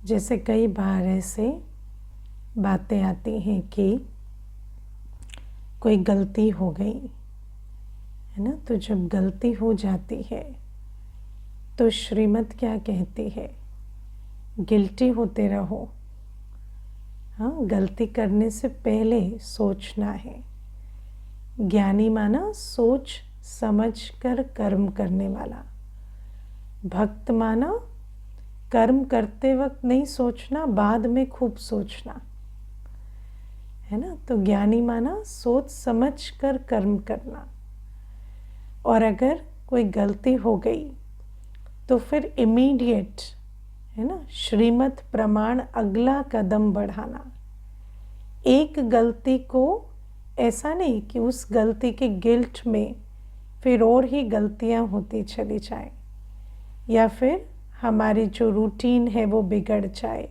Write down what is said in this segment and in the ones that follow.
जैसे कई बार ऐसे बातें आती हैं कि कोई गलती हो गई है ना, तो जब गलती हो जाती है तो श्रीमत क्या कहती है, गिल्टी होते रहो। हाँ, गलती करने से पहले सोचना है। ज्ञानी माना सोच समझ कर कर्म करने वाला, भक्त माना कर्म करते वक्त नहीं सोचना, बाद में खूब सोचना, है ना। तो ज्ञानी माना सोच समझ कर कर्म करना। और अगर कोई गलती हो गई तो फिर इमीडिएट, है ना, श्रीमत प्रमाण अगला कदम बढ़ाना। एक गलती को ऐसा नहीं कि उस गलती के गिल्ट में फिर और ही गलतियां होती चली जाए, या फिर हमारी जो रूटीन है वो बिगड़ जाए,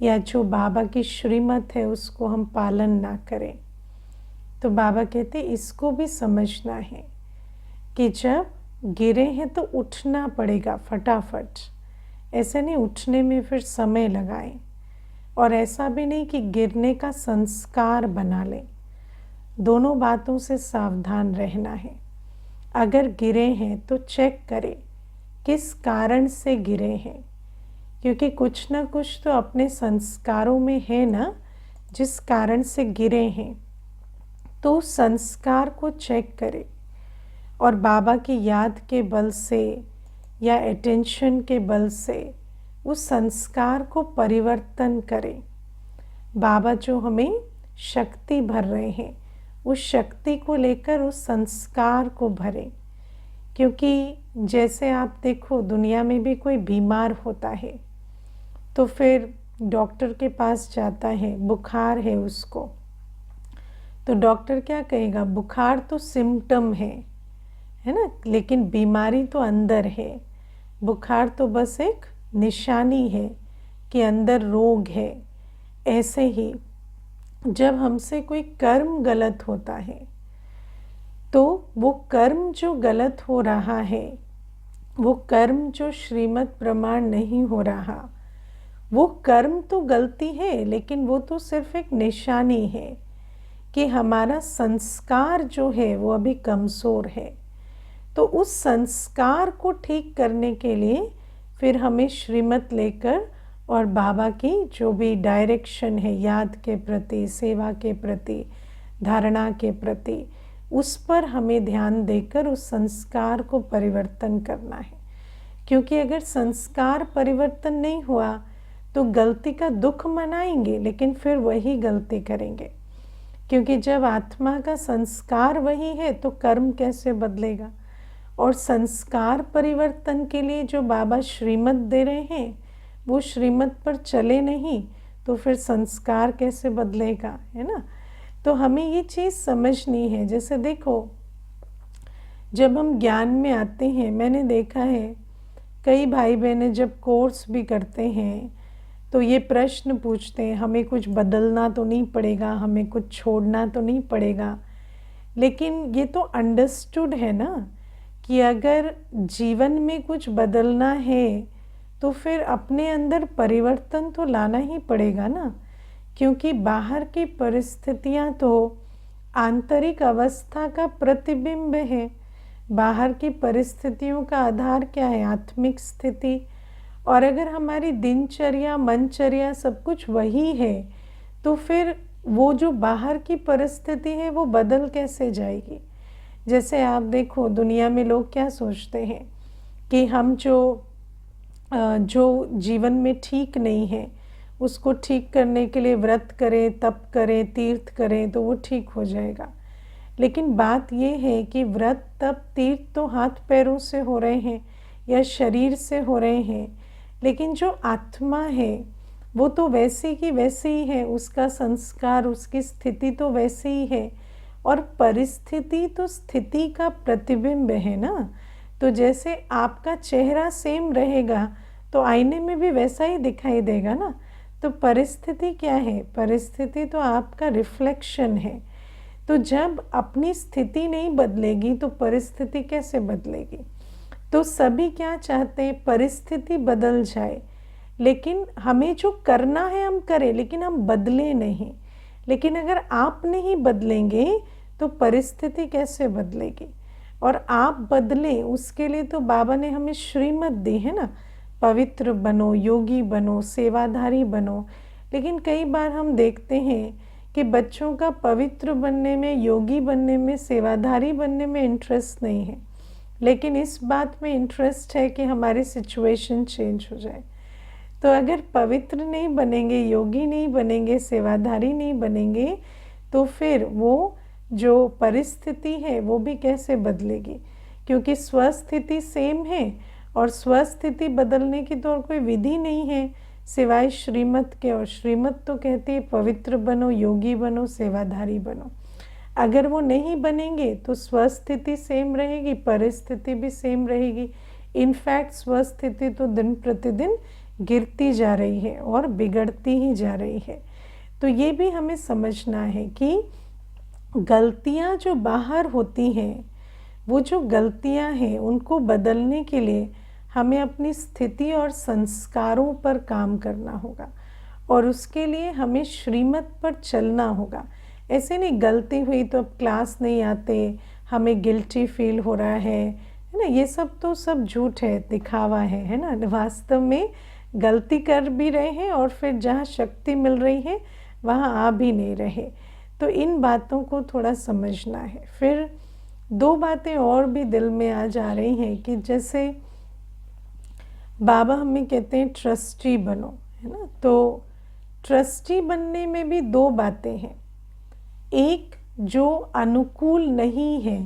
या जो बाबा की श्रीमत है उसको हम पालन ना करें। तो बाबा कहते इसको भी समझना है कि जब गिरे हैं तो उठना पड़ेगा फटाफट। ऐसे नहीं उठने में फिर समय लगाएं, और ऐसा भी नहीं कि गिरने का संस्कार बना लें। दोनों बातों से सावधान रहना है। अगर गिरे हैं तो चेक करें किस कारण से गिरे हैं, क्योंकि कुछ ना कुछ तो अपने संस्कारों में है ना, जिस कारण से गिरे हैं। तो संस्कार को चेक करें और बाबा की याद के बल से या अटेंशन के बल से उस संस्कार को परिवर्तन करें। बाबा जो हमें शक्ति भर रहे हैं, उस शक्ति को लेकर उस संस्कार को भरें। क्योंकि जैसे आप देखो दुनिया में भी कोई बीमार होता है तो फिर डॉक्टर के पास जाता है, बुखार है उसको, तो डॉक्टर क्या कहेगा, बुखार तो सिम्टम है ना, लेकिन बीमारी तो अंदर है। बुखार तो बस एक निशानी है कि अंदर रोग है। ऐसे ही जब हमसे कोई कर्म गलत होता है तो वो कर्म जो गलत हो रहा है, वो कर्म जो श्रीमत प्रमाण नहीं हो रहा, वो कर्म तो गलती है, लेकिन वो तो सिर्फ एक निशानी है कि हमारा संस्कार जो है वो अभी कमज़ोर है। तो उस संस्कार को ठीक करने के लिए फिर हमें श्रीमत लेकर और बाबा की जो भी डायरेक्शन है, याद के प्रति, सेवा के प्रति, धारणा के प्रति, उस पर हमें ध्यान देकर उस संस्कार को परिवर्तन करना है। क्योंकि अगर संस्कार परिवर्तन नहीं हुआ तो गलती का दुख मनाएंगे लेकिन फिर वही गलती करेंगे। क्योंकि जब आत्मा का संस्कार वही है तो कर्म कैसे बदलेगा। और संस्कार परिवर्तन के लिए जो बाबा श्रीमत दे रहे हैं वो श्रीमत पर चले नहीं तो फिर संस्कार कैसे बदलेगा, है ना। तो हमें ये चीज़ समझनी है। जैसे देखो जब हम ज्ञान में आते हैं, मैंने देखा है कई भाई बहनें जब कोर्स भी करते हैं तो ये प्रश्न पूछते हैं, हमें कुछ बदलना तो नहीं पड़ेगा, हमें कुछ छोड़ना तो नहीं पड़ेगा। लेकिन ये तो अंडरस्टूड है ना कि अगर जीवन में कुछ बदलना है तो फिर अपने अंदर परिवर्तन तो लाना ही पड़ेगा ना। क्योंकि बाहर की परिस्थितियां तो आंतरिक अवस्था का प्रतिबिंब है। बाहर की परिस्थितियों का आधार क्या है, आत्मिक स्थिति। और अगर हमारी दिनचर्या, मनचर्या सब कुछ वही है तो फिर वो जो बाहर की परिस्थिति है वो बदल कैसे जाएगी। जैसे आप देखो दुनिया में लोग क्या सोचते हैं कि हम जो जीवन में ठीक नहीं है उसको ठीक करने के लिए व्रत करें, तप करें, तीर्थ करें तो वो ठीक हो जाएगा। लेकिन बात ये है कि व्रत, तप, तीर्थ तो हाथ पैरों से हो रहे हैं या शरीर से हो रहे हैं, लेकिन जो आत्मा है वो तो वैसी की वैसी ही है, उसका संस्कार, उसकी स्थिति तो वैसी ही है। और परिस्थिति तो स्थिति का प्रतिबिंब है ना। तो जैसे आपका चेहरा सेम रहेगा तो आईने में भी वैसा ही दिखाई देगा ना। तो परिस्थिति क्या है, परिस्थिति तो आपका रिफ्लेक्शन है। तो जब अपनी स्थिति नहीं बदलेगी तो परिस्थिति कैसे बदलेगी। तो सभी क्या चाहते हैं, परिस्थिति बदल जाए लेकिन हमें जो करना है हम करें, लेकिन हम बदले नहीं। लेकिन अगर आप नहीं बदलेंगे तो परिस्थिति कैसे बदलेगी? और आप बदलें उसके लिए तो बाबा ने हमें श्रीमत दी है ना, पवित्र बनो, योगी बनो, सेवाधारी बनो। लेकिन कई बार हम देखते हैं कि बच्चों का पवित्र बनने में, योगी बनने में, सेवाधारी बनने में इंटरेस्ट नहीं है, लेकिन इस बात में इंटरेस्ट है कि हमारी सिचुएशन चेंज हो जाए। तो अगर पवित्र नहीं बनेंगे, योगी नहीं बनेंगे, सेवाधारी नहीं बनेंगे, तो फिर वो जो परिस्थिति है वो भी कैसे बदलेगी? क्योंकि स्वस्थिति सेम है और स्वस्थिति बदलने की तो और कोई विधि नहीं है सिवाय श्रीमत के। और श्रीमत तो कहती है पवित्र बनो, योगी बनो, सेवाधारी बनो। अगर वो नहीं बनेंगे तो स्वस्थिति सेम रहेगी, परिस्थिति भी सेम रहेगी। इनफैक्ट स्वस्थिति तो दिन प्रतिदिन गिरती जा रही है और बिगड़ती ही जा रही है। तो ये भी हमें समझना है कि गलतियाँ जो बाहर होती हैं, वो जो गलतियाँ हैं उनको बदलने के लिए हमें अपनी स्थिति और संस्कारों पर काम करना होगा और उसके लिए हमें श्रीमत पर चलना होगा। ऐसे नहीं गलती हुई तो अब क्लास नहीं आते, हमें गिल्टी फील हो रहा है ना, ये सब तो सब झूठ है, दिखावा है ना। वास्तव में गलती कर भी रहे हैं और फिर जहाँ शक्ति मिल रही है वहाँ आ भी नहीं रहे। तो इन बातों को थोड़ा समझना है। फिर दो बातें और भी दिल में आ जा रही हैं कि जैसे बाबा हमें कहते हैं ट्रस्टी बनो, है ना। तो ट्रस्टी बनने में भी दो बातें हैं। एक जो अनुकूल नहीं है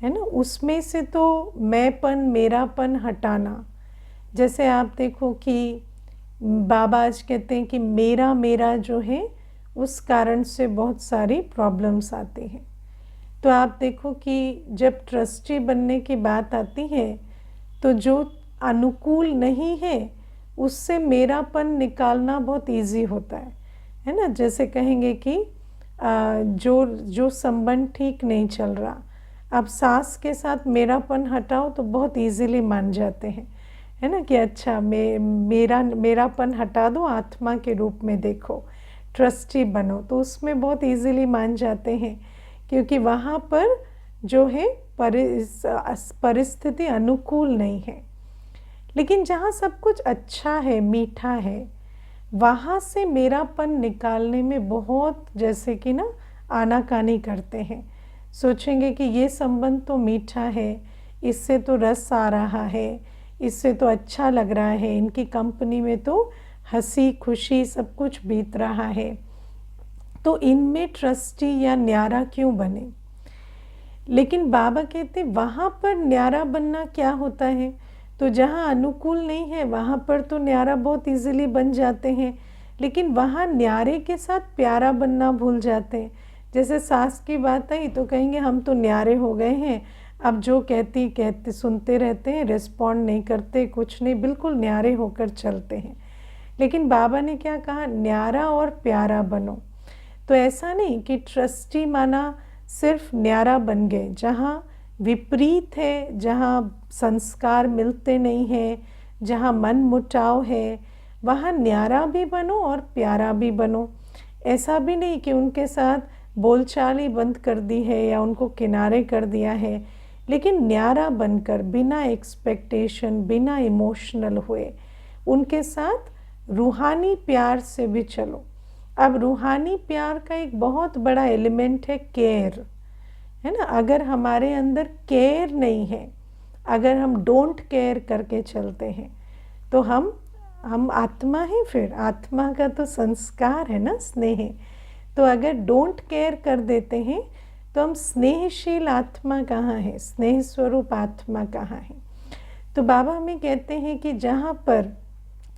ना, उसमें से तो मैंपन, मेरापन हटाना। जैसे आप देखो कि बाबा आज कहते हैं कि मेरा मेरा जो है उस कारण से बहुत सारी प्रॉब्लम्स आती हैं। तो आप देखो कि जब ट्रस्टी बनने की बात आती है तो जो अनुकूल नहीं है उससे मेरापन निकालना बहुत इजी होता है ना। जैसे कहेंगे कि जो संबंध ठीक नहीं चल रहा, अब सास के साथ मेरापन हटाओ तो बहुत इजीली मान जाते हैं, है ना, कि अच्छा मेरापन हटा दो, आत्मा के रूप में देखो, ट्रस्टी बनो, तो उसमें बहुत इजीली मान जाते हैं क्योंकि वहाँ पर जो है परिस्थिति अनुकूल नहीं है। लेकिन जहाँ सब कुछ अच्छा है, मीठा है, वहाँ से मेरापन निकालने में बहुत जैसे कि ना आनाकानी करते हैं। सोचेंगे कि ये संबंध तो मीठा है, इससे तो रस आ रहा है, इससे तो अच्छा लग रहा है, इनकी कंपनी में तो हंसी खुशी सब कुछ बीत रहा है, तो इनमें ट्रस्टी या न्यारा क्यों बने? लेकिन बाबा कहते वहाँ पर न्यारा बनना क्या होता है? तो जहाँ अनुकूल नहीं है वहाँ पर तो न्यारा बहुत इजीली बन जाते हैं, लेकिन वहाँ न्यारे के साथ प्यारा बनना भूल जाते हैं। जैसे सास की बात आई तो कहेंगे हम तो न्यारे हो गए हैं, अब जो कहते सुनते रहते हैं, रिस्पॉन्ड नहीं करते, कुछ नहीं, बिल्कुल न्यारे होकर चलते हैं। लेकिन बाबा ने क्या कहा? न्यारा और प्यारा बनो। तो ऐसा नहीं कि ट्रस्टी माना सिर्फ न्यारा बन गए, जहाँ विपरीत है, जहाँ संस्कार मिलते नहीं हैं, जहाँ मन मुटाव है, वहाँ न्यारा भी बनो और प्यारा भी बनो। ऐसा भी नहीं कि उनके साथ बोलचाल ही बंद कर दी है या उनको किनारे कर दिया है, लेकिन न्यारा बनकर बिना एक्सपेक्टेशन, बिना इमोशनल हुए उनके साथ रूहानी प्यार से भी चलो। अब रूहानी प्यार का एक बहुत बड़ा एलिमेंट है केयर, है ना। अगर हमारे अंदर केयर नहीं है, अगर हम डोंट केयर करके चलते हैं तो हम आत्मा है, फिर आत्मा का तो संस्कार है ना, स्नेह। तो अगर डोंट केयर कर देते हैं तो हम स्नेहशील आत्मा कहाँ है, स्नेह स्वरूप आत्मा कहाँ है? तो बाबा हमें कहते हैं कि जहाँ पर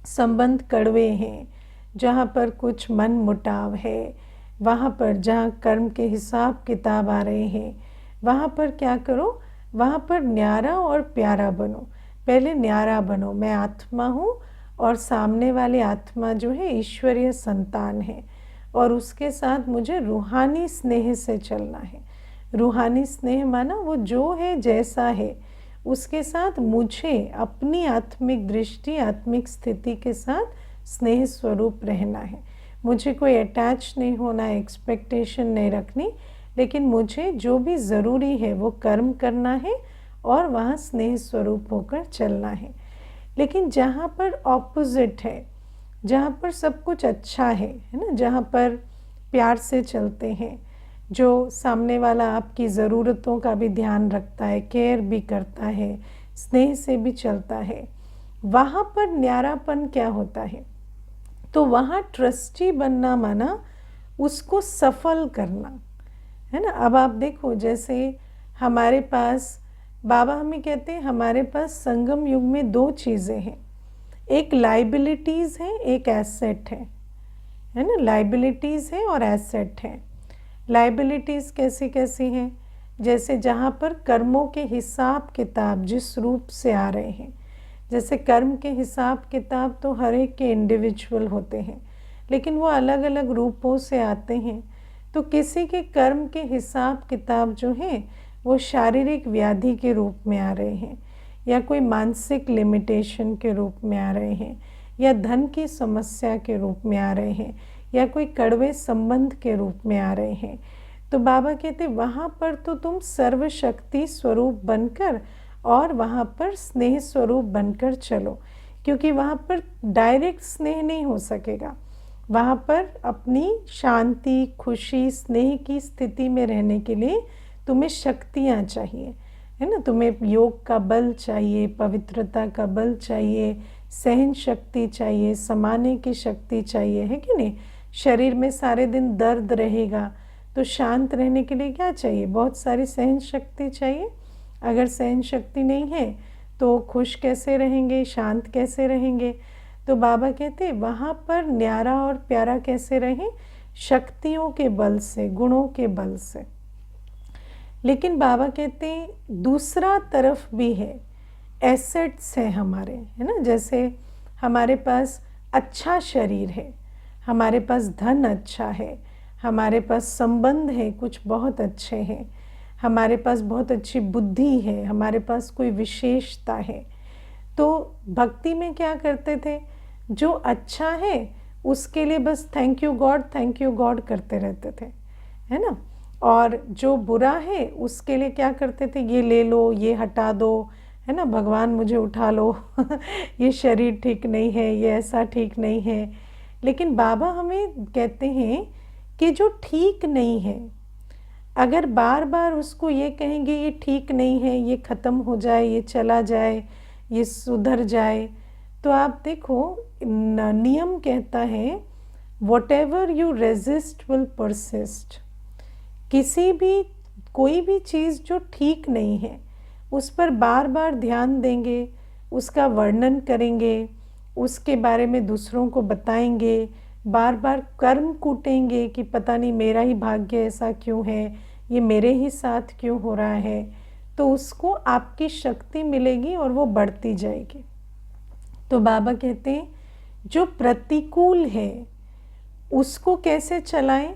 संबंध कड़वे हैं, जहाँ पर कुछ मन मुटाव है, वहाँ पर जहाँ कर्म के हिसाब किताब आ रहे हैं, वहाँ पर क्या करो? वहाँ पर न्यारा और प्यारा बनो। पहले न्यारा बनो, मैं आत्मा हूँ और सामने वाली आत्मा जो है ईश्वरीय संतान है और उसके साथ मुझे रूहानी स्नेह से चलना है। रूहानी स्नेह माना वो जो है जैसा है उसके साथ मुझे अपनी आत्मिक दृष्टि, आत्मिक स्थिति के साथ स्नेह स्वरूप रहना है। मुझे कोई अटैच नहीं होना, एक्सपेक्टेशन नहीं रखनी, लेकिन मुझे जो भी ज़रूरी है वो कर्म करना है और वहाँ स्नेह स्वरूप होकर चलना है। लेकिन जहाँ पर ऑपोजिट है, जहाँ पर सब कुछ अच्छा है ना, जहाँ पर प्यार से चलते हैं, जो सामने वाला आपकी ज़रूरतों का भी ध्यान रखता है, केयर भी करता है, स्नेह से भी चलता है, वहाँ पर न्यारापन क्या होता है? तो वहाँ ट्रस्टी बनना माना उसको सफल करना है ना। अब आप देखो, जैसे हमारे पास बाबा हमें कहते हैं हमारे पास संगम युग में दो चीज़ें हैं, एक लाइबिलिटीज़ है, एक एसेट है ना। लाइबिलिटीज़ है और एसेट है। लाइबिलिटीज़ कैसी कैसी हैं? जैसे जहाँ पर कर्मों के हिसाब किताब जिस रूप से आ रहे हैं, जैसे कर्म के हिसाब किताब तो हर एक के इंडिविजुअल होते हैं, लेकिन वो अलग अलग रूपों से आते हैं। तो किसी के कर्म के हिसाब किताब जो हैं वो शारीरिक व्याधि के रूप में आ रहे हैं, या कोई मानसिक लिमिटेशन के रूप में आ रहे हैं, या धन की समस्या के रूप में आ रहे हैं, या कोई कड़वे संबंध के रूप में आ रहे हैं। तो बाबा कहते वहाँ पर तो तुम सर्वशक्ति स्वरूप बनकर और वहाँ पर स्नेह स्वरूप बनकर चलो, क्योंकि वहाँ पर डायरेक्ट स्नेह नहीं हो सकेगा। वहाँ पर अपनी शांति, खुशी, स्नेह की स्थिति में रहने के लिए तुम्हें शक्तियाँ चाहिए, है ना। तुम्हें योग का बल चाहिए, पवित्रता का बल चाहिए, सहन शक्ति चाहिए, समाने की शक्ति चाहिए, है कि नहीं। शरीर में सारे दिन दर्द रहेगा तो शांत रहने के लिए क्या चाहिए? बहुत सारी सहन शक्ति चाहिए। अगर सहन शक्ति नहीं है तो खुश कैसे रहेंगे, शांत कैसे रहेंगे? तो बाबा कहते वहाँ पर न्यारा और प्यारा कैसे रहें? शक्तियों के बल से, गुणों के बल से। लेकिन बाबा कहते हैं दूसरा तरफ भी है, एसेट्स हैं हमारे, है ना। जैसे हमारे पास अच्छा शरीर है, हमारे पास धन अच्छा है, हमारे पास संबंध है कुछ बहुत अच्छे हैं, हमारे पास बहुत अच्छी बुद्धि है, हमारे पास कोई विशेषता है। तो भक्ति में क्या करते थे? जो अच्छा है उसके लिए बस थैंक यू गॉड करते रहते थे, है ना। और जो बुरा है उसके लिए क्या करते थे? ये ले लो, ये हटा दो, है ना, भगवान मुझे उठा लो ये शरीर ठीक नहीं है, ये ऐसा ठीक नहीं है। लेकिन बाबा हमें कहते हैं कि जो ठीक नहीं है, अगर बार बार उसको ये कहेंगे ये ठीक नहीं है, ये ख़त्म हो जाए, ये चला जाए, ये सुधर जाए, तो आप देखो नियम कहता है what ever you resist will persist. किसी भी कोई भी चीज़ जो ठीक नहीं है उस पर बार बार ध्यान देंगे, उसका वर्णन करेंगे, उसके बारे में दूसरों को बताएंगे, बार बार कर्म कूटेंगे कि पता नहीं मेरा ही भाग्य ऐसा क्यों है, ये मेरे ही साथ क्यों हो रहा है, तो उसको आपकी शक्ति मिलेगी और वो बढ़ती जाएगी। तो बाबा कहते हैं जो प्रतिकूल है उसको कैसे चलाएं?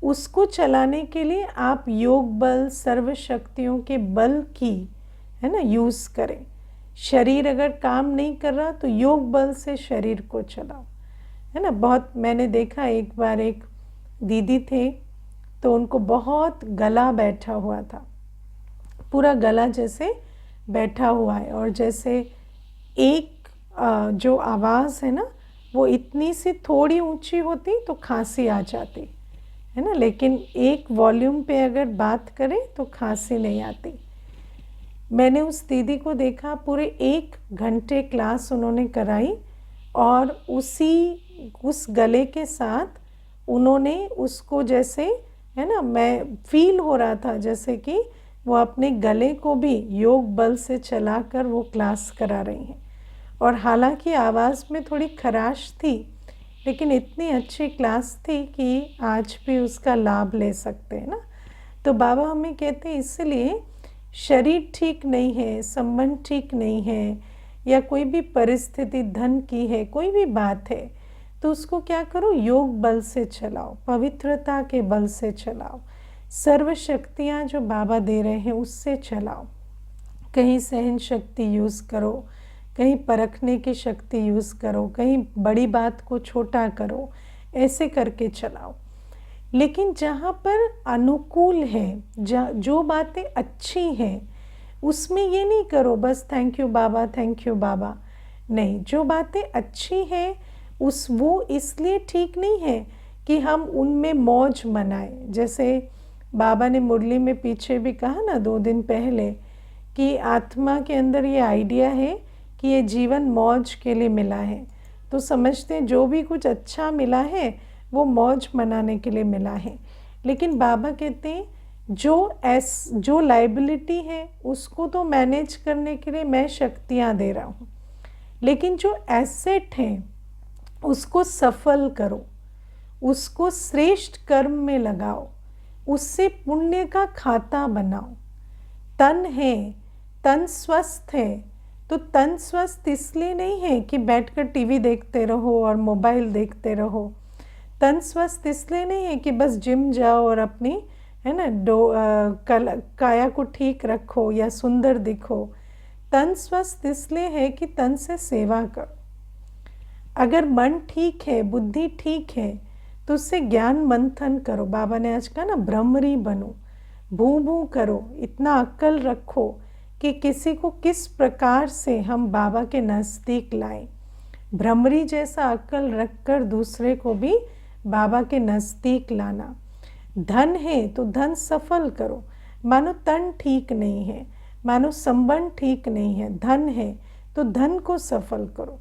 उसको चलाने के लिए आप योग बल, सर्व शक्तियों के बल की, है ना, यूज़ करें। शरीर अगर काम नहीं कर रहा तो योग बल से शरीर को चलाओ, है ना। बहुत मैंने देखा, एक बार एक दीदी थे तो उनको बहुत गला बैठा हुआ था, पूरा गला जैसे बैठा हुआ है, और जैसे एक जो आवाज़ है ना वो इतनी सी थोड़ी ऊंची होती तो खांसी आ जाती, है ना, लेकिन एक वॉल्यूम पे अगर बात करें तो खांसी नहीं आती। मैंने उस दीदी को देखा, पूरे 1 घंटे क्लास उन्होंने कराई और उस गले के साथ उन्होंने उसको जैसे, है ना, मैं फील हो रहा था जैसे कि वो अपने गले को भी योग बल से चलाकर वो क्लास करा रही हैं। और हालांकि आवाज़ में थोड़ी खराश थी, लेकिन इतनी अच्छी क्लास थी कि आज भी उसका लाभ ले सकते हैं ना। तो बाबा हमें कहते हैं इसलिए शरीर ठीक नहीं है, संबंध ठीक नहीं है, या कोई भी परिस्थिति धन की है, कोई भी बात है, तो उसको क्या करो? योग बल से चलाओ, पवित्रता के बल से चलाओ, सर्व शक्तियाँ जो बाबा दे रहे हैं उससे चलाओ, कहीं सहन शक्ति यूज़ करो, कहीं परखने की शक्ति यूज़ करो, कहीं बड़ी बात को छोटा करो, ऐसे करके चलाओ। लेकिन जहाँ पर अनुकूल है, जो बातें अच्छी हैं, उसमें ये नहीं करो बस थैंक यू बाबा, थैंक यू बाबा। नहीं, जो बातें अच्छी हैं वो इसलिए ठीक नहीं है कि हम उनमें मौज मनाएं। जैसे बाबा ने मुरली में पीछे भी कहा ना 2 दिन पहले कि आत्मा के अंदर ये आइडिया है कि ये जीवन मौज के लिए मिला है, तो समझते हैं जो भी कुछ अच्छा मिला है वो मौज मनाने के लिए मिला है। लेकिन बाबा कहते हैं जो लाइबिलिटी है उसको तो मैनेज करने के लिए मैं शक्तियाँ दे रहा हूँ, लेकिन जो एसेट है उसको सफल करो, उसको श्रेष्ठ कर्म में लगाओ, उससे पुण्य का खाता बनाओ। तन है, तन स्वस्थ है, तो तन स्वस्थ इसलिए नहीं है कि बैठकर टीवी देखते रहो और मोबाइल देखते रहो। तन स्वस्थ इसलिए नहीं है कि बस जिम जाओ और अपनी है ना काया को ठीक रखो या सुंदर दिखो। तन स्वस्थ इसलिए है कि तन से सेवा करो। अगर मन ठीक है, बुद्धि ठीक है, तो उससे ज्ञान मंथन करो। बाबा ने आज कहा ना ब्रह्मरी बनो, भू भू करो, इतना अक्ल रखो कि किसी को किस प्रकार से हम बाबा के नज़दीक लाएं। भ्रमरी जैसा अक्ल रखकर दूसरे को भी बाबा के नज़दीक लाना। धन है तो धन सफल करो। मानो तन ठीक नहीं है, मानो संबंध ठीक नहीं है, धन है तो धन को सफल करो।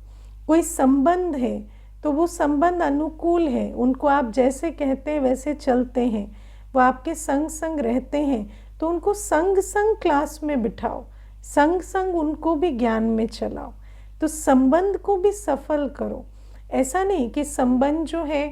कोई संबंध है तो वो संबंध अनुकूल है, उनको आप जैसे कहते हैं वैसे चलते हैं, वो आपके संग संग रहते हैं, तो उनको संग संग क्लास में बिठाओ, संग संग उनको भी ज्ञान में चलाओ। तो संबंध को भी सफल करो। ऐसा नहीं कि संबंध जो है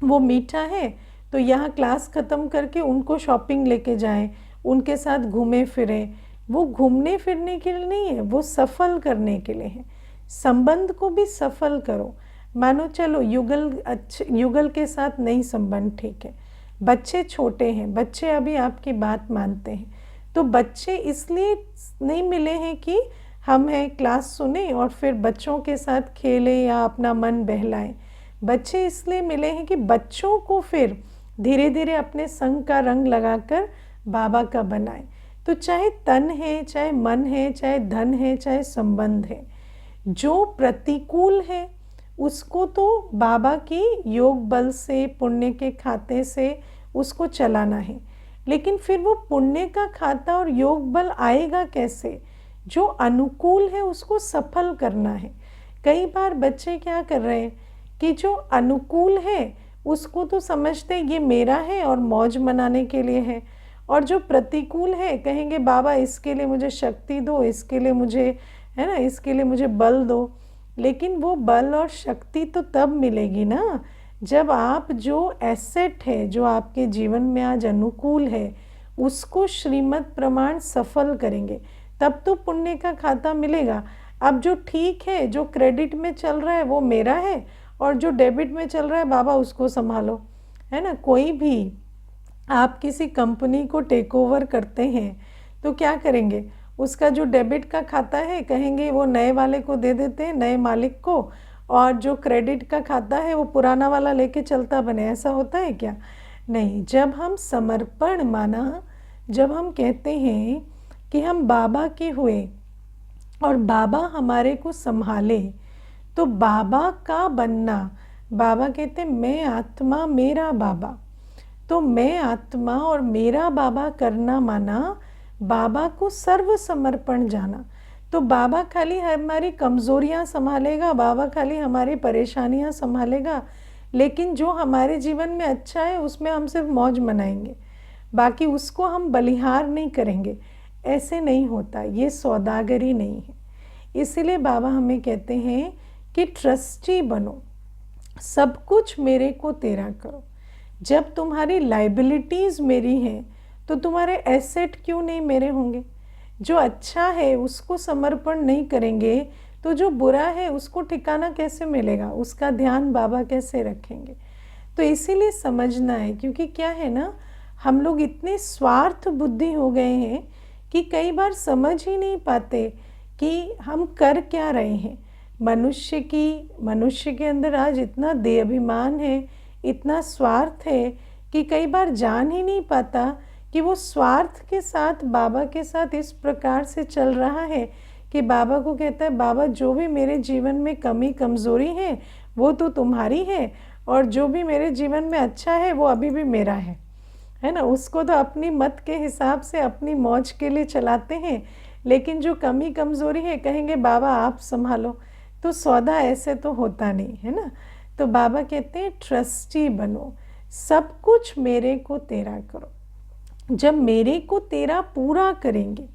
वो मीठा है तो यहाँ क्लास ख़त्म करके उनको शॉपिंग लेके जाएं, उनके साथ घूमें फिरें। वो घूमने फिरने के लिए नहीं है, वो सफल करने के लिए है। संबंध को भी सफल करो। मानो चलो युगल के साथ नहीं संबंध ठीक है, बच्चे छोटे हैं, बच्चे अभी आपकी बात मानते हैं, तो बच्चे इसलिए नहीं मिले हैं कि हम हैं क्लास सुने और फिर बच्चों के साथ खेलें या अपना मन बहलाएं। बच्चे इसलिए मिले हैं कि बच्चों को फिर धीरे धीरे अपने संग का रंग लगाकर बाबा का बनाएं। तो चाहे तन है, चाहे मन है, चाहे धन है, चाहे संबंध है, जो प्रतिकूल है उसको तो बाबा की योग बल से, पुण्य के खाते से उसको चलाना है। लेकिन फिर वो पुण्य का खाता और योग बल आएगा कैसे? जो अनुकूल है उसको सफल करना है। कई बार बच्चे क्या कर रहे हैं कि जो अनुकूल है उसको तो समझते ये मेरा है और मौज मनाने के लिए है, और जो प्रतिकूल है कहेंगे बाबा इसके लिए मुझे शक्ति दो, इसके लिए मुझे है ना, इसके लिए मुझे बल दो। लेकिन वो बल और शक्ति तो तब मिलेगी ना जब आप जो एसेट है, जो आपके जीवन में आज अनुकूल है, उसको श्रीमत प्रमाण सफल करेंगे, तब तो पुण्य का खाता मिलेगा। अब जो ठीक है, जो क्रेडिट में चल रहा है वो मेरा है, और जो डेबिट में चल रहा है बाबा उसको संभालो, है ना। कोई भी आप किसी कंपनी को टेक ओवर करते हैं तो क्या करेंगे, उसका जो डेबिट का खाता है कहेंगे वो नए वाले को दे देते हैं, नए मालिक को, और जो क्रेडिट का खाता है वो पुराना वाला लेके चलता बने। ऐसा होता है क्या? नहीं। जब हम समर्पण माना, जब हम कहते हैं कि हम बाबा के हुए और बाबा हमारे को संभाले, तो बाबा का बनना, बाबा कहते हैं मैं आत्मा मेरा बाबा, तो मैं आत्मा और मेरा बाबा करना माना बाबा को सर्व समर्पण जाना। तो बाबा खाली हमारी कमज़ोरियाँ संभालेगा, बाबा खाली हमारी परेशानियाँ संभालेगा, लेकिन जो हमारे जीवन में अच्छा है उसमें हम सिर्फ मौज मनाएंगे, बाकी उसको हम बलिहार नहीं करेंगे। ऐसे नहीं होता, ये सौदागरी नहीं है। इसीलिए बाबा हमें कहते हैं कि ट्रस्टी बनो, सब कुछ मेरे को तेरा करो। जब तुम्हारी लाइबिलिटीज़ मेरी हैं तो तुम्हारे एसेट क्यों नहीं मेरे होंगे? जो अच्छा है उसको समर्पण नहीं करेंगे तो जो बुरा है उसको ठिकाना कैसे मिलेगा, उसका ध्यान बाबा कैसे रखेंगे? तो इसीलिए समझना है, क्योंकि क्या है ना, हम लोग इतने स्वार्थ बुद्धि हो गए हैं कि कई बार समझ ही नहीं पाते कि हम कर क्या रहे हैं। मनुष्य के अंदर आज इतना देहाभिमान है, इतना स्वार्थ है कि कई बार जान ही नहीं पाता कि वो स्वार्थ के साथ बाबा के साथ इस प्रकार से चल रहा है कि बाबा को कहता है, बाबा जो भी मेरे जीवन में कमी कमज़ोरी है वो तो तुम्हारी है, और जो भी मेरे जीवन में अच्छा है वो अभी भी मेरा है ना। उसको तो अपनी मत के हिसाब से अपनी मौज के लिए चलाते हैं, लेकिन जो कमी कमज़ोरी है कहेंगे बाबा आप संभालो। तो सौदा ऐसे तो होता नहीं है ना। तो बाबा कहते हैं ट्रस्टी बनो, सब कुछ मेरे को तेरा करो। जब मेरे को तेरा पूरा करेंगे,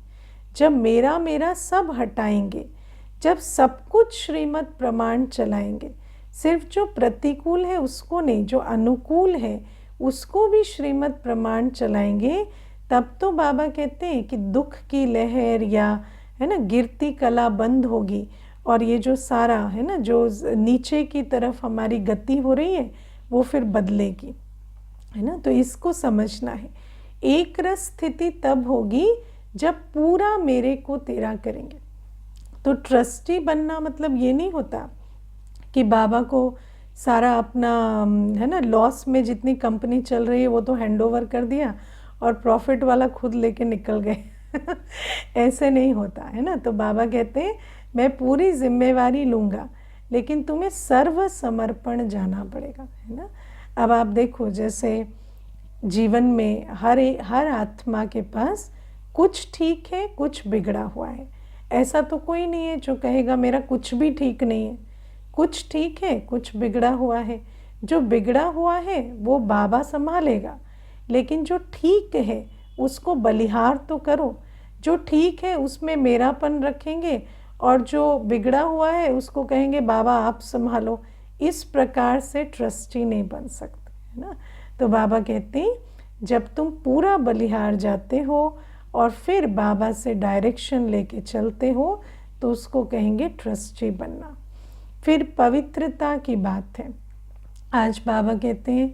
जब मेरा मेरा सब हटाएंगे, जब सब कुछ श्रीमत प्रमाण चलाएंगे, सिर्फ जो प्रतिकूल है उसको नहीं, जो अनुकूल है उसको भी श्रीमत प्रमाण चलाएंगे, तब तो बाबा कहते हैं कि दुख की लहर या है ना गिरती कला बंद होगी, और ये जो सारा है ना जो नीचे की तरफ हमारी गति हो रही है वो फिर बदलेगी, है ना। तो इसको समझना है। एक रस स्थिति तब होगी जब पूरा मेरे को तेरा करेंगे। तो ट्रस्टी बनना मतलब ये नहीं होता कि बाबा को सारा अपना है ना लॉस में जितनी कंपनी चल रही है वो तो हैंड ओवर कर दिया और प्रॉफिट वाला खुद लेके निकल गए ऐसे नहीं होता है ना। तो बाबा कहते हैं मैं पूरी जिम्मेवारी लूँगा, लेकिन तुम्हें सर्व समर्पण जाना पड़ेगा, है ना। अब आप देखो जैसे जीवन में हर आत्मा के पास कुछ ठीक है, कुछ बिगड़ा हुआ है। ऐसा तो कोई नहीं है जो कहेगा मेरा कुछ भी ठीक नहीं है। कुछ ठीक है, कुछ बिगड़ा हुआ है। जो बिगड़ा हुआ है वो बाबा संभालेगा, लेकिन जो ठीक है उसको बलिहार तो करो। जो ठीक है उसमें मेरापन रखेंगे, और जो बिगड़ा हुआ है उसको कहेंगे बाबा आप संभालो। इस प्रकार से ट्रस्टी नहीं बन सकते, है ना। तो बाबा कहते हैं जब तुम पूरा बलिहार जाते हो और फिर बाबा से डायरेक्शन लेके चलते हो तो उसको कहेंगे ट्रस्टी बनना। फिर पवित्रता की बात है। आज बाबा कहते हैं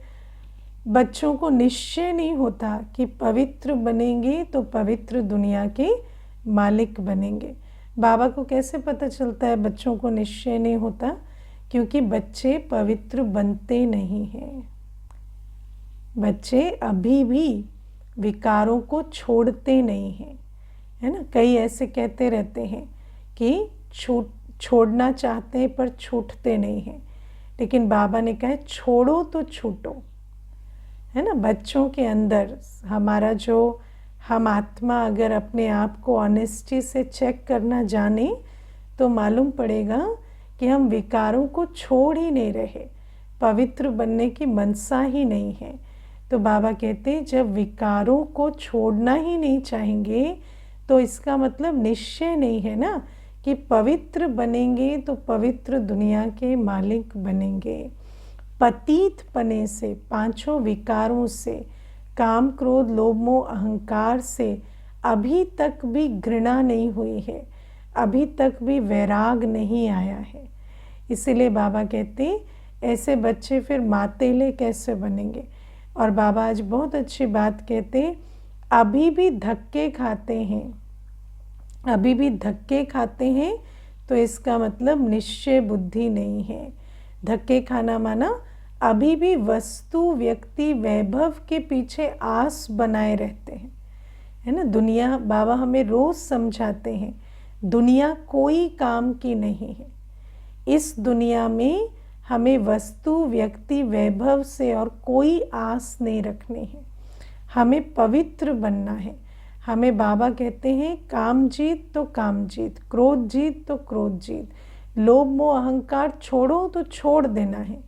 बच्चों को निश्चय नहीं होता कि पवित्र बनेंगे तो पवित्र दुनिया के मालिक बनेंगे। बाबा को कैसे पता चलता है बच्चों को निश्चय नहीं होता? क्योंकि बच्चे पवित्र बनते नहीं हैं। बच्चे अभी भी विकारों को छोड़ते नहीं हैं, है ना। कई ऐसे कहते रहते हैं कि छोड़ना चाहते हैं पर छूटते नहीं हैं, लेकिन बाबा ने कहा छोड़ो तो छूटो, है ना। बच्चों के अंदर हमारा जो हम आत्मा अगर अपने आप को ऑनेस्टी से चेक करना जाने तो मालूम पड़ेगा कि हम विकारों को छोड़ ही नहीं रहे, पवित्र बनने की मनसा ही नहीं है। तो बाबा कहते हैं जब विकारों को छोड़ना ही नहीं चाहेंगे तो इसका मतलब निश्चय नहीं है ना कि पवित्र बनेंगे तो पवित्र दुनिया के मालिक बनेंगे। पतित पने से, पांचों विकारों से, काम क्रोध लोभ मोह अहंकार से अभी तक भी घृणा नहीं हुई है, अभी तक भी वैराग नहीं आया है। इसीलिए बाबा कहते ऐसे बच्चे फिर मातेले कैसे बनेंगे। और बाबा आज बहुत अच्छी बात कहते अभी भी धक्के खाते हैं, अभी भी धक्के खाते हैं, तो इसका मतलब निश्चय बुद्धि नहीं है। धक्के खाना माना अभी भी वस्तु व्यक्ति वैभव के पीछे आस बनाए रहते हैं, है ना। दुनिया, बाबा हमें रोज समझाते हैं दुनिया कोई काम की नहीं है। इस दुनिया में हमें वस्तु व्यक्ति वैभव से और कोई आस नहीं रखनी है, हमें पवित्र बनना है। हमें बाबा कहते हैं काम जीत तो काम जीत, क्रोध जीत तो क्रोध जीत, लोभ मोह अहंकार छोड़ो तो छोड़ देना है।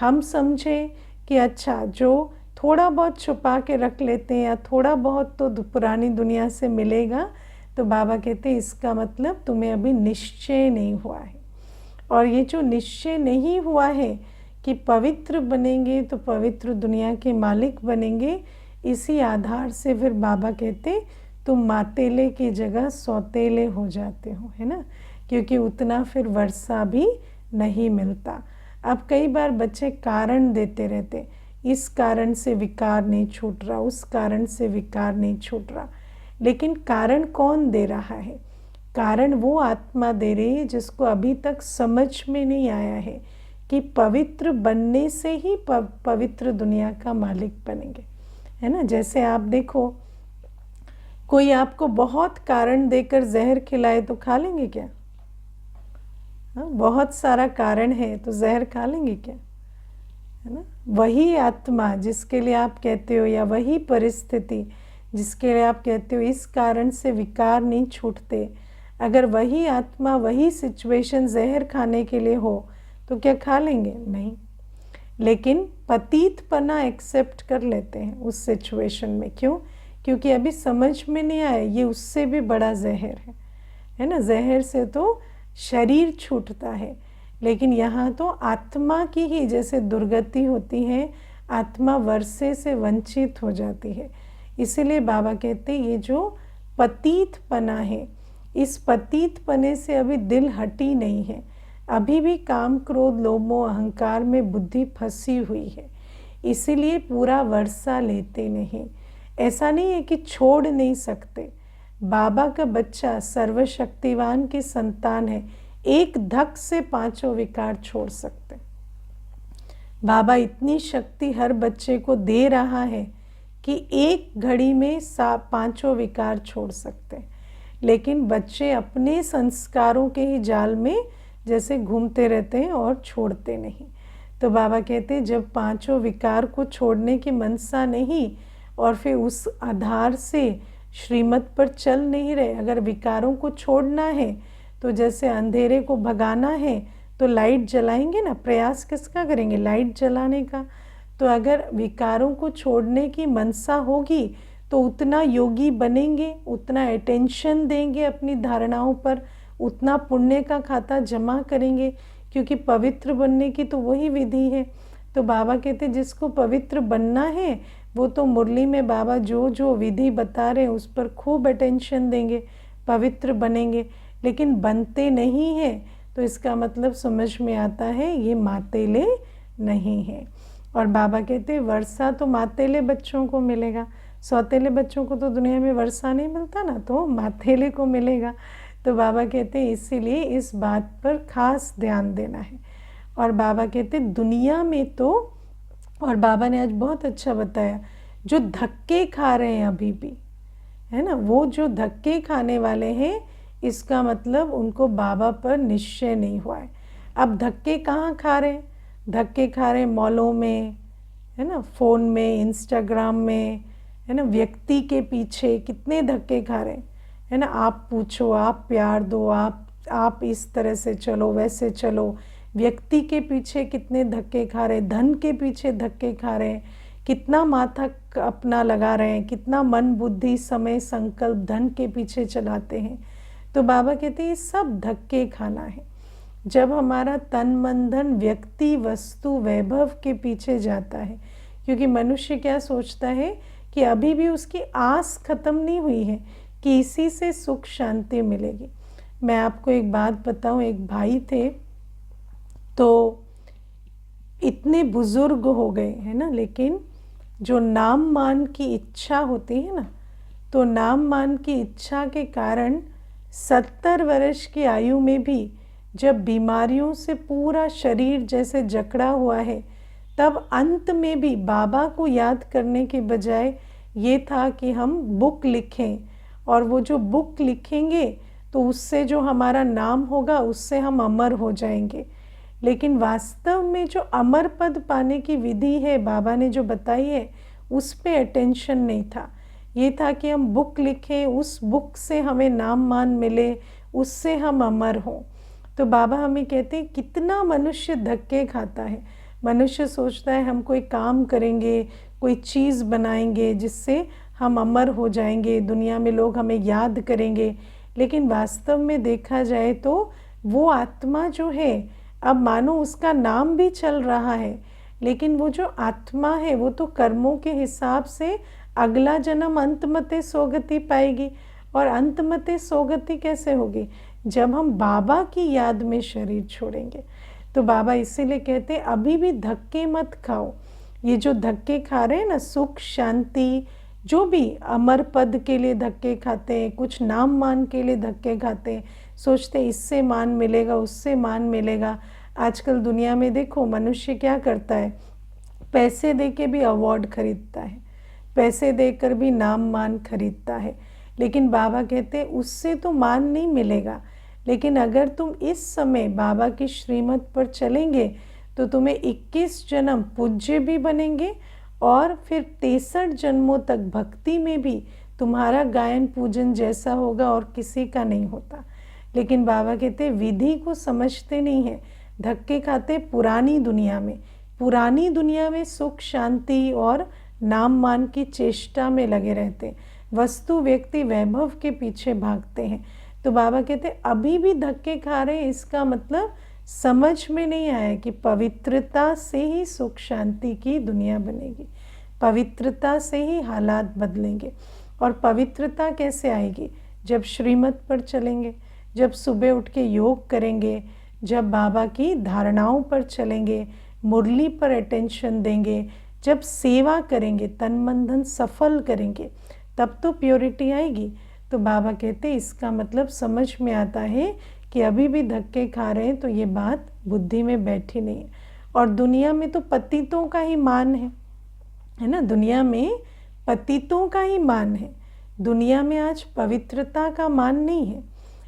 हम समझें कि अच्छा जो थोड़ा बहुत छुपा के रख लेते हैं या थोड़ा बहुत तो पुरानी दुनिया से मिलेगा, तो बाबा कहते हैं इसका मतलब तुम्हें अभी निश्चय नहीं हुआ है। और ये जो निश्चय नहीं हुआ है कि पवित्र बनेंगे तो पवित्र दुनिया के मालिक बनेंगे, इसी आधार से फिर बाबा कहते तुम मातेले की जगह सौतेले हो जाते हो, है ना। क्योंकि उतना फिर वर्षा भी नहीं मिलता। अब कई बार बच्चे कारण देते रहते, इस कारण से विकार नहीं छूट रहा, उस कारण से विकार नहीं छूट रहा, लेकिन कारण कौन दे रहा है? कारण वो आत्मा दे रही है जिसको अभी तक समझ में नहीं आया है कि पवित्र बनने से ही पवित्र दुनिया का मालिक बनेंगे, है ना। जैसे आप देखो, कोई आपको बहुत कारण देकर जहर खिलाए तो खा लेंगे क्या? हाँ, बहुत सारा कारण है तो जहर खा लेंगे क्या, है ना। वही आत्मा जिसके लिए आप कहते हो, या वही परिस्थिति जिसके लिए आप कहते हो इस कारण से विकार नहीं छूटते, अगर वही आत्मा वही सिचुएशन जहर खाने के लिए हो तो क्या खा लेंगे? नहीं। लेकिन पतीतपना एक्सेप्ट कर लेते हैं उस सिचुएशन में। क्यों? क्योंकि अभी समझ में नहीं आया ये उससे भी बड़ा जहर है ना। जहर से तो शरीर छूटता है, लेकिन यहाँ तो आत्मा की ही जैसे दुर्गति होती है, आत्मा वर्षे से वंचित हो जाती है। इसीलिए बाबा कहते हैं ये जो पतीतपना है, इस पतीतपने से अभी दिल हटी नहीं है, अभी भी काम क्रोध लोभ मोह अहंकार में बुद्धि फंसी हुई है, इसीलिए पूरा वर्षा लेते नहीं। ऐसा नहीं है कि छोड़ नहीं सकते, बाबा का बच्चा सर्वशक्तिवान की संतान है, एक धक से पांचों विकार छोड़ सकते। बाबा इतनी शक्ति हर बच्चे को दे रहा है कि एक घड़ी में पांचों विकार छोड़ सकते हैं, लेकिन बच्चे अपने संस्कारों के ही जाल में जैसे घूमते रहते हैं और छोड़ते नहीं। तो बाबा कहते हैं जब पांचों विकार को छोड़ने की मनसा नहीं और फिर उस आधार से श्रीमत पर चल नहीं रहे, अगर विकारों को छोड़ना है तो जैसे अंधेरे को भगाना है तो लाइट जलाएंगे ना, प्रयास किसका करेंगे? लाइट जलाने का। तो अगर विकारों को छोड़ने की मनसा होगी तो उतना योगी बनेंगे, उतना अटेंशन देंगे अपनी धारणाओं पर, उतना पुण्य का खाता जमा करेंगे, क्योंकि पवित्र बनने की तो वही विधि है। तो बाबा कहते जिसको पवित्र बनना है वो तो मुरली में बाबा जो जो विधि बता रहे हैं उस पर खूब अटेंशन देंगे, पवित्र बनेंगे। लेकिन बनते नहीं हैं तो इसका मतलब समझ में आता है ये मातेले नहीं है। और बाबा कहते वर्षा तो मातेले बच्चों को मिलेगा, सौतेले बच्चों को तो दुनिया में वर्षा नहीं मिलता ना, तो मातेले को मिलेगा। तो बाबा कहते हैं इसीलिए इस बात पर खास ध्यान देना है। और बाबा कहते दुनिया में तो, और बाबा ने आज बहुत अच्छा बताया, जो धक्के खा रहे हैं अभी भी, है ना, वो जो धक्के खाने वाले हैं इसका मतलब उनको बाबा पर निश्चय नहीं हुआ है। अब धक्के कहाँ खा रहे हैं? धक्के खा रहे हैं मॉलों में, है ना, फ़ोन में, इंस्टाग्राम में, है ना, व्यक्ति के पीछे कितने धक्के खा रहे हैं, है ना। आप पूछो, आप प्यार दो, आप इस तरह से चलो, वैसे चलो, व्यक्ति के पीछे कितने धक्के खा रहे हैं, धन के पीछे धक्के खा रहे हैं, कितना माथा अपना लगा रहे हैं, कितना मन बुद्धि समय संकल्प धन के पीछे चलाते हैं। तो बाबा कहते हैं ये सब धक्के खाना है। जब हमारा तन मन धन व्यक्ति वस्तु वैभव के पीछे जाता है, क्योंकि मनुष्य क्या सोचता है कि अभी भी उसकी आस खत्म नहीं हुई है कि इसी से सुख शांति मिलेगी। मैं आपको एक बात बताऊं, एक भाई थे तो इतने बुजुर्ग हो गए, है ना, लेकिन जो नाम मान की इच्छा होती है ना, तो नाम मान की इच्छा के कारण 70 वर्ष की आयु में भी जब बीमारियों से पूरा शरीर जैसे जकड़ा हुआ है, तब अंत में भी बाबा को याद करने के बजाय ये था कि हम बुक लिखें, और वो जो बुक लिखेंगे तो उससे जो हमारा नाम होगा उससे हम अमर हो जाएंगे। लेकिन वास्तव में जो अमर पद पाने की विधि है बाबा ने जो बताई है उस पे अटेंशन नहीं था। ये था कि हम बुक लिखें, उस बुक से हमें नाम मान मिले, उससे हम अमर हों। तो बाबा हमें कहते हैं कितना मनुष्य धक्के खाता है। मनुष्य सोचता है हम कोई काम करेंगे, कोई चीज़ बनाएंगे जिससे हम अमर हो जाएंगे, दुनिया में लोग हमें याद करेंगे। लेकिन वास्तव में देखा जाए तो वो आत्मा जो है, अब मानो उसका नाम भी चल रहा है, लेकिन वो जो आत्मा है वो तो कर्मों के हिसाब से अगला जन्म अंतमते सोगति पाएगी। और अंतमते सोगति कैसे होगी? जब हम बाबा की याद में शरीर छोड़ेंगे। तो बाबा इसीलिए कहते हैं अभी भी धक्के मत खाओ। ये जो धक्के खा रहे हैं ना, सुख शांति, जो भी अमर पद के लिए धक्के खाते हैं, कुछ नाम मान के लिए धक्के खाते हैं, सोचते हैं इससे मान मिलेगा, उससे मान मिलेगा। आजकल दुनिया में देखो मनुष्य क्या करता है, पैसे दे के भी अवार्ड खरीदता है, पैसे देकर भी नाम मान खरीदता है। लेकिन बाबा कहते हैं उससे तो मान नहीं मिलेगा, लेकिन अगर तुम इस समय बाबा की श्रीमत पर चलेंगे तो तुम्हें 21 जन्म पूज्य भी बनेंगे और फिर 63 जन्मों तक भक्ति में भी तुम्हारा गायन पूजन जैसा होगा और किसी का नहीं होता। लेकिन बाबा कहते विधि को समझते नहीं है, धक्के खाते पुरानी दुनिया में, पुरानी दुनिया में सुख शांति और नाम मान की चेष्टा में लगे रहते, वस्तु व्यक्ति वैभव के पीछे भागते हैं। तो बाबा कहते अभी भी धक्के खा रहे हैं, इसका मतलब समझ में नहीं आया कि पवित्रता से ही सुख शांति की दुनिया बनेगी, पवित्रता से ही हालात बदलेंगे। और पवित्रता कैसे आएगी? जब श्रीमत पर चलेंगे, जब सुबह उठ के योग करेंगे, जब बाबा की धारणाओं पर चलेंगे, मुरली पर अटेंशन देंगे, जब सेवा करेंगे, तन मन धन सफल करेंगे, तब तो प्योरिटी आएगी। तो बाबा कहते इसका मतलब समझ में आता है कि अभी भी धक्के खा रहे हैं तो ये बात बुद्धि में बैठी नहीं है। और दुनिया में तो पतितों का ही मान है ना, दुनिया में पतितों का ही मान है, दुनिया में आज पवित्रता का मान नहीं है।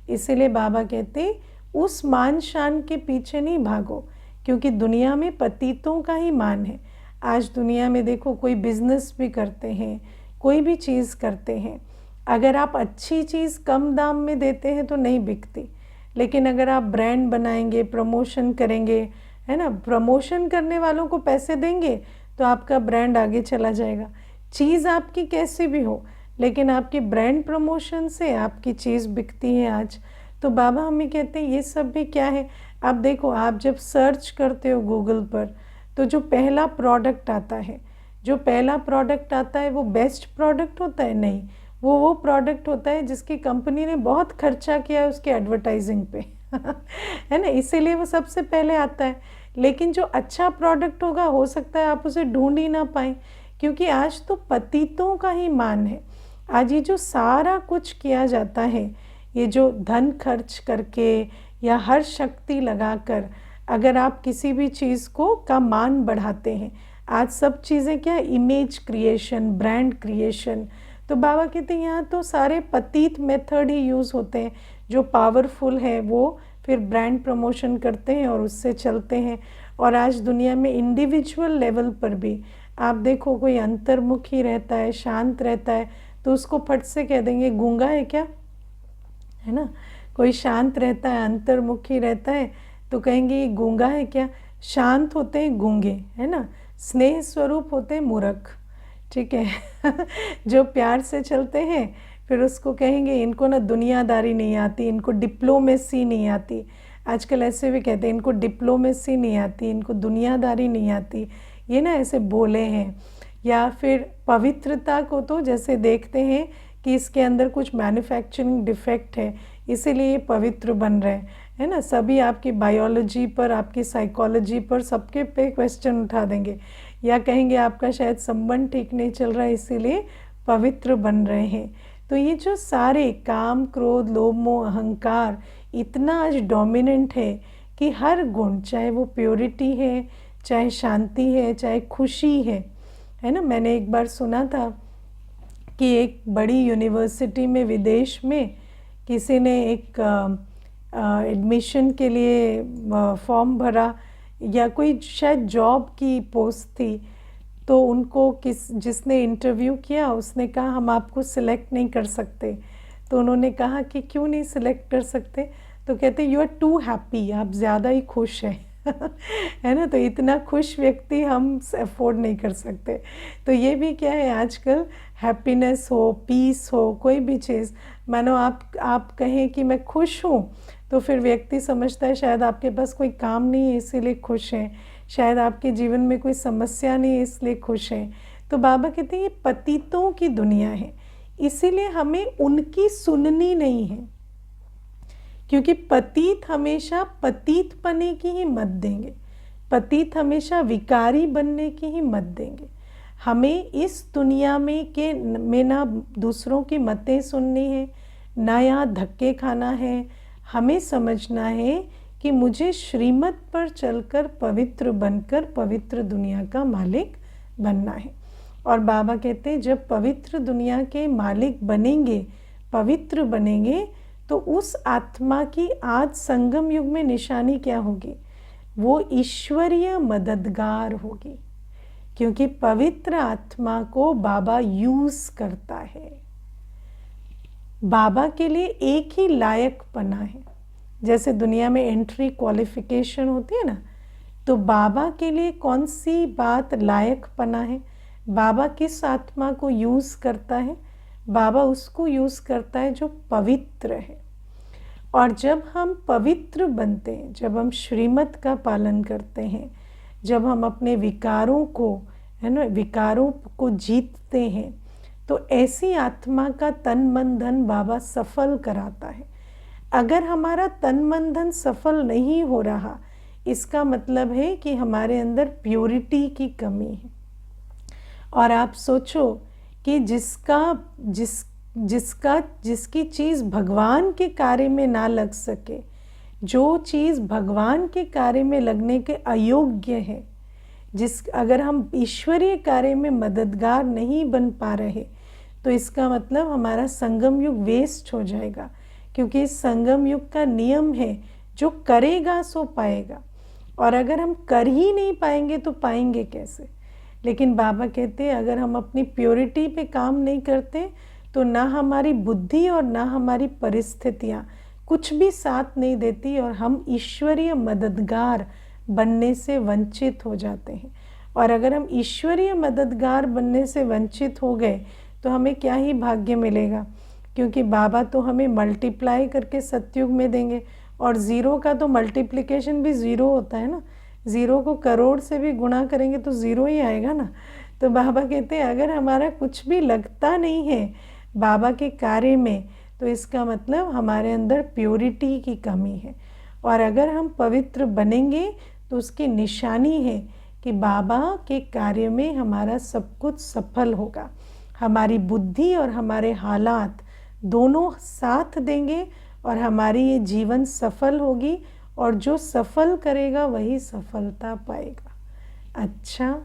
इसीलिए बाबा कहते उस मान शान के पीछे नहीं भागो, क्योंकि दुनिया में पतितों का ही मान है। आज दुनिया में देखो कोई बिजनेस भी करते हैं, कोई भी चीज़ करते हैं, अगर आप अच्छी चीज़ कम दाम में देते हैं तो नहीं बिकती, लेकिन अगर आप ब्रांड बनाएंगे, प्रमोशन करेंगे, है ना, प्रमोशन करने वालों को पैसे देंगे तो आपका ब्रांड आगे चला जाएगा। चीज़ आपकी कैसी भी हो, लेकिन आपकी ब्रांड प्रमोशन से आपकी चीज़ बिकती है आज। तो बाबा हमें कहते हैं ये सब भी क्या है। आप देखो, आप जब सर्च करते हो गूगल पर तो जो पहला प्रोडक्ट आता है, जो पहला प्रोडक्ट आता है वो बेस्ट प्रोडक्ट होता है? नहीं, वो प्रोडक्ट होता है जिसकी कंपनी ने बहुत खर्चा किया है उसके एडवर्टाइजिंग पे है ना, इसीलिए वो सबसे पहले आता है। लेकिन जो अच्छा प्रोडक्ट होगा हो सकता है आप उसे ढूंढ ही ना पाएँ, क्योंकि आज तो पतितों का ही मान है। आज ये जो सारा कुछ किया जाता है, ये जो धन खर्च करके या हर शक्ति लगाकर अगर आप किसी भी चीज़ को का मान बढ़ाते हैं, आज सब चीज़ें क्या, इमेज क्रिएशन, ब्रांड क्रिएशन। तो बाबा कहते हैं यहाँ तो सारे पतित मेथड ही यूज़ होते हैं। जो पावरफुल है वो फिर ब्रांड प्रमोशन करते हैं और उससे चलते हैं। और आज दुनिया में इंडिविजुअल लेवल पर भी आप देखो, कोई अंतर्मुखी रहता है, शांत रहता है, तो उसको फट से कह देंगे गूंगा है क्या, है ना। कोई शांत रहता है, अंतर्मुखी रहता है, तो कहेंगे ये गूंगा है क्या। शांत होते हैं गूंगे, है ना, स्नेह स्वरूप होते हैं मूर्ख, ठीक है जो प्यार से चलते हैं फिर उसको कहेंगे इनको ना दुनियादारी नहीं आती, इनको डिप्लोमेसी नहीं आती। आजकल ऐसे भी कहते हैं इनको डिप्लोमेसी नहीं आती, इनको दुनियादारी नहीं आती, ये ना ऐसे बोले हैं। या फिर पवित्रता को तो जैसे देखते हैं कि इसके अंदर कुछ मैन्युफैक्चरिंग डिफेक्ट है, इसीलिए ये पवित्र बन रहे हैं, है ना। सभी आपकी बायोलॉजी पर, आपकी साइकोलॉजी पर, सबके पे क्वेश्चन उठा देंगे, या कहेंगे आपका शायद संबंध ठीक नहीं चल रहा है इसीलिए पवित्र बन रहे हैं। तो ये जो सारे काम, क्रोध, लोभ, मोह, अहंकार इतना आज डोमिनेंट है कि हर गुण, चाहे वो प्योरिटी है, चाहे शांति है, चाहे खुशी है ना। मैंने एक बार सुना था कि एक बड़ी यूनिवर्सिटी में विदेश में किसी ने एक एडमिशन के लिए फॉर्म भरा, या कोई शायद जॉब की पोस्ट थी, तो उनको जिसने इंटरव्यू किया उसने कहा हम आपको सिलेक्ट नहीं कर सकते। तो उन्होंने कहा कि क्यों नहीं सिलेक्ट कर सकते, तो कहते यू आर टू हैप्पी, आप ज़्यादा ही खुश हैं है ना। तो इतना खुश व्यक्ति हम अफोर्ड नहीं कर सकते। तो ये भी क्या है, आजकल हैप्पीनेस हो, पीस हो, कोई भी चीज़, मानो आप कहें कि मैं खुश हूँ, तो फिर व्यक्ति समझता है शायद आपके पास कोई काम नहीं है इसीलिए खुश हैं, शायद आपके जीवन में कोई समस्या नहीं है इसलिए खुश हैं। तो बाबा कहते हैं ये पतितों की दुनिया है, इसीलिए हमें उनकी सुननी नहीं है, क्योंकि पतित हमेशा पतित पने की ही मत देंगे, पतित हमेशा विकारी बनने की ही मत देंगे। हमें इस दुनिया में ना दूसरों की मतें सुननी है, ना यहाँ धक्के खाना है। हमें समझना है कि मुझे श्रीमत पर चलकर पवित्र बनकर पवित्र दुनिया का मालिक बनना है। और बाबा कहते हैं जब पवित्र दुनिया के मालिक बनेंगे, पवित्र बनेंगे, तो उस आत्मा की आज संगम युग में निशानी क्या होगी? वो ईश्वरीय मददगार होगी, क्योंकि पवित्र आत्मा को बाबा यूज करता है। बाबा के लिए एक ही लायकपना है। जैसे दुनिया में एंट्री क्वालिफिकेशन होती है ना, तो बाबा के लिए कौन सी बात लायकपना है? बाबा किस आत्मा को यूज करता है? बाबा उसको यूज करता है जो पवित्र है। और जब हम पवित्र बनते हैं, जब हम श्रीमत का पालन करते हैं, जब हम अपने विकारों को, है ना, विकारों को जीतते हैं, तो ऐसी आत्मा का तन मन धन बाबा सफल कराता है। अगर हमारा तन मन धन सफल नहीं हो रहा, इसका मतलब है कि हमारे अंदर प्योरिटी की कमी है। और आप सोचो कि जिसकी चीज़ भगवान के कार्य में ना लग सके, जो चीज़ भगवान के कार्य में लगने के अयोग्य है, अगर हम ईश्वरीय कार्य में मददगार नहीं बन पा रहे, तो इसका मतलब हमारा संगम युग वेस्ट हो जाएगा। क्योंकि इस संगम युग का नियम है, जो करेगा सो पाएगा। और अगर हम कर ही नहीं पाएंगे तो पाएंगे कैसे? लेकिन बाबा कहते हैं अगर हम अपनी प्योरिटी पे काम नहीं करते, तो ना हमारी बुद्धि और ना हमारी परिस्थितियाँ कुछ भी साथ नहीं देती, और हम ईश्वरीय मददगार बनने से वंचित हो जाते हैं। और अगर हम ईश्वरीय मददगार बनने से वंचित हो गए, तो हमें क्या ही भाग्य मिलेगा? क्योंकि बाबा तो हमें मल्टीप्लाई करके सतयुग में देंगे, और ज़ीरो का तो मल्टीप्लिकेशन भी ज़ीरो होता है ना। ज़ीरो को करोड़ से भी गुणा करेंगे तो ज़ीरो ही आएगा ना। तो बाबा कहते हैं अगर हमारा कुछ भी लगता नहीं है बाबा के कार्य में, तो इसका मतलब हमारे अंदर प्योरिटी की कमी है। और अगर हम पवित्र बनेंगे, तो उसकी निशानी है कि बाबा के कार्य में हमारा सब कुछ सफल होगा। हमारी बुद्धि और हमारे हालात दोनों साथ देंगे, और हमारी ये जीवन सफल होगी, और जो सफल करेगा वही सफलता पाएगा। अच्छा।